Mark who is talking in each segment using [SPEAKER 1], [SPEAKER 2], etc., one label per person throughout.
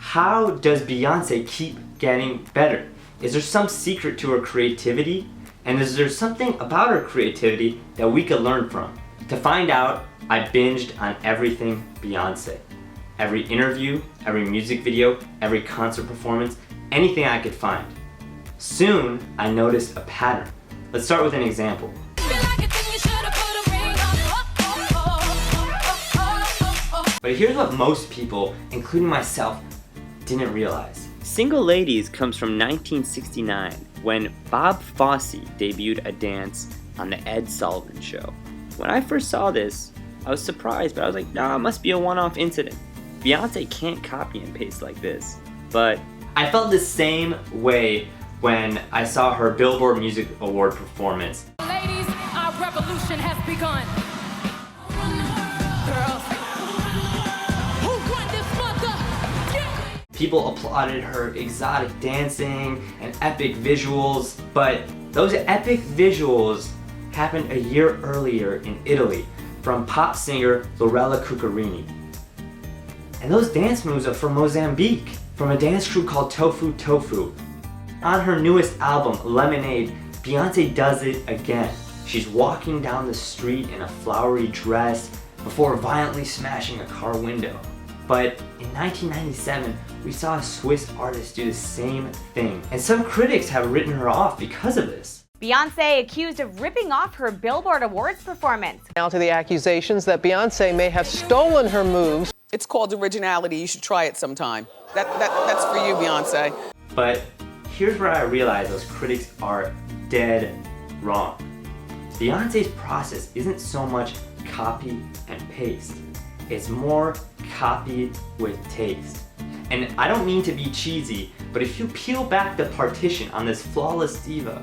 [SPEAKER 1] how does Beyonce keep getting better? Is there some secret to her creativity? And is there something about her creativity that we could learn from? To find out, I binged on everything Beyonce. Every interview, every music video, every concert performance, anything I could find. Soon, I noticed a pattern. Let's start with an example. But here's what most people, including myself, didn't realize. Single Ladies comes from 1969, when Bob Fosse debuted a dance on the Ed Sullivan Show. When I first saw this, I was surprised, but I was like, nah, it must be a one-off incident. Beyonce can't copy and paste like this. But I felt the same way when I saw her Billboard Music Award performance.
[SPEAKER 2] Ladies, our revolution has begun. Girls, who run this mother? Yeah.
[SPEAKER 1] People applauded her exotic dancing and epic visuals, but those epic visuals happened a year earlier in Italy from pop singer Lorella Cuccarini. And those dance moves are from Mozambique, from a dance crew called Tofu Tofu. On her newest album, Lemonade, Beyonce does it again. She's walking down the street in a flowery dress before violently smashing a car window. But in 1997, we saw a Swiss artist do the same thing. And some critics have written her off because of this.
[SPEAKER 3] Beyonce accused of ripping off her Billboard Awards performance.
[SPEAKER 4] Now to the accusations that Beyonce may have stolen her moves.
[SPEAKER 5] It's called originality. You should try it sometime. That's for you, Beyonce.
[SPEAKER 1] But here's where I realize those critics are dead wrong. Beyonce's process isn't so much copy and paste. It's more copy with taste. And I don't mean to be cheesy, but if you peel back the partition on this flawless diva,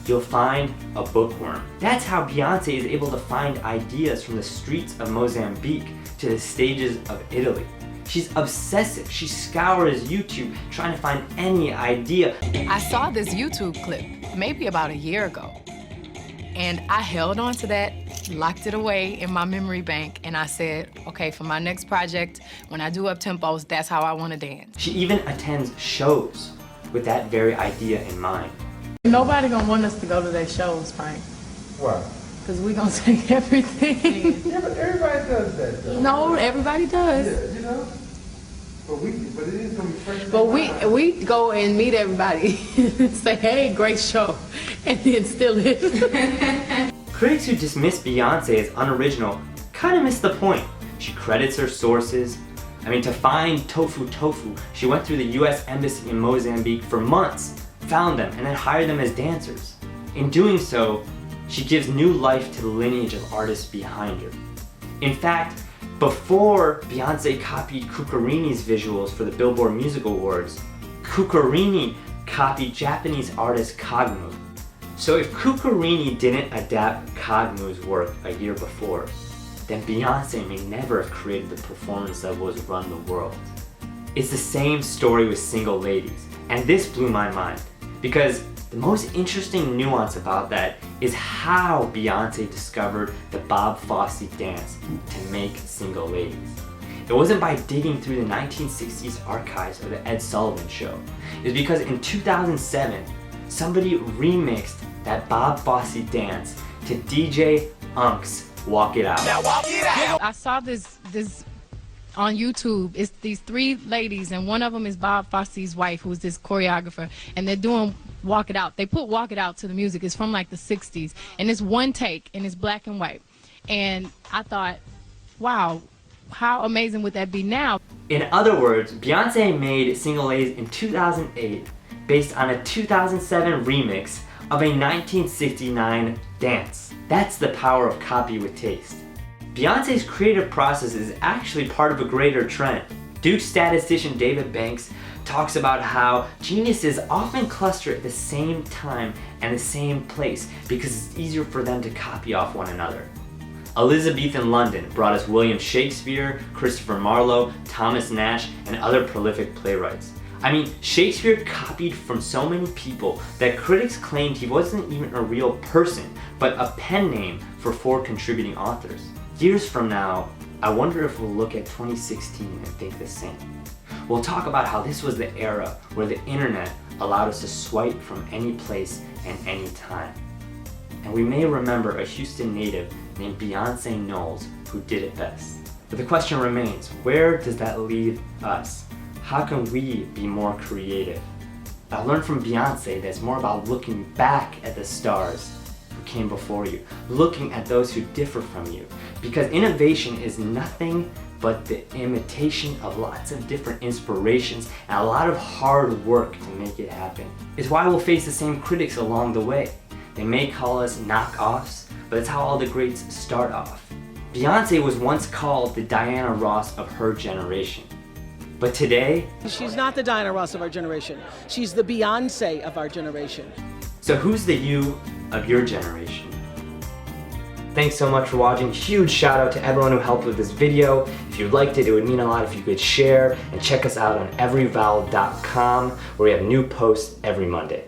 [SPEAKER 1] you'll find a bookworm. That's how Beyonce is able to find ideas from the streets of Mozambique to the stages of Italy. She's obsessive. She scours YouTube trying to find any idea.
[SPEAKER 6] I saw this YouTube clip maybe about a year ago, and I held on to that, locked it away in my memory bank, and I said, okay, for my next project, when I do up-tempos, that's how I want to dance.
[SPEAKER 1] She even attends shows with that very idea in mind.
[SPEAKER 7] Nobody gonna want us to go to their shows, Frank.
[SPEAKER 8] Why?
[SPEAKER 7] Because we gonna take everything.
[SPEAKER 8] Yeah, but everybody does that, though.
[SPEAKER 7] No, everybody does.
[SPEAKER 8] Yeah, you know? But it is gonna be fresh.
[SPEAKER 7] But we go and meet everybody and say, hey, great show, and then still it.
[SPEAKER 1] Critics who dismiss Beyonce as unoriginal kind of miss the point. She credits her sources. I mean, to find Tofu Tofu, she went through the US Embassy in Mozambique for months, found them, and then hired them as dancers. In doing so, she gives new life to the lineage of artists behind her. In fact, before Beyonce copied Cuccarini's visuals for the Billboard Music Awards, Cuccarini copied Japanese artist Kagmu. So if Cuccarini didn't adapt Kagmu's work a year before, then Beyonce may never have created the performance that was Run the World. It's the same story with Single Ladies, and this blew my mind, because the most interesting nuance about that is how Beyonce discovered the Bob Fosse dance to make Single Ladies. It wasn't by digging through the 1960s archives of the Ed Sullivan Show. It's because in 2007, somebody remixed that Bob Fosse dance to DJ Unk's Walk It Out.
[SPEAKER 5] Now walk it out.
[SPEAKER 7] I saw this on YouTube. It's these three ladies, and one of them is Bob Fosse's wife, who's this choreographer, and they're doing Walk It Out. They put Walk It Out to the music. It's from like the 60s, and it's one take, and it's black and white. And I thought, wow, how amazing would that be now?
[SPEAKER 1] In other words, Beyonce made Single Ladies in 2008 based on a 2007 remix of a 1969 dance. That's the power of copy with taste. Beyonce's creative process is actually part of a greater trend. Duke statistician David Banks talks about how geniuses often cluster at the same time and the same place because it's easier for them to copy off one another. Elizabethan London brought us William Shakespeare, Christopher Marlowe, Thomas Nash, and other prolific playwrights. I mean, Shakespeare copied from so many people that critics claimed he wasn't even a real person, but a pen name for 4 contributing authors. Years from now, I wonder if we'll look at 2016 and think the same. we'll talk about how this was the era where the internet allowed us to swipe from any place and any time. And we may remember a Houston native named Beyonce Knowles who did it best. But the question remains, where does that leave us? How can we be more creative? I learned from Beyonce that it's more about looking back at the stars who came before you, looking at those who differ from you. Because innovation is nothing but the imitation of lots of different inspirations and a lot of hard work to make it happen. It's why we'll face the same critics along the way. They may call us knockoffs, but it's how all the greats start off. Beyonce was once called the Diana Ross of her generation. But today,
[SPEAKER 9] she's not the Diana Ross of our generation. She's the Beyonce of our generation.
[SPEAKER 1] So who's the you of your generation? Thanks so much for watching. Huge shout out to everyone who helped with this video. If you liked it, it would mean a lot if you could share, and check us out on everyvowel.com where we have new posts every Monday.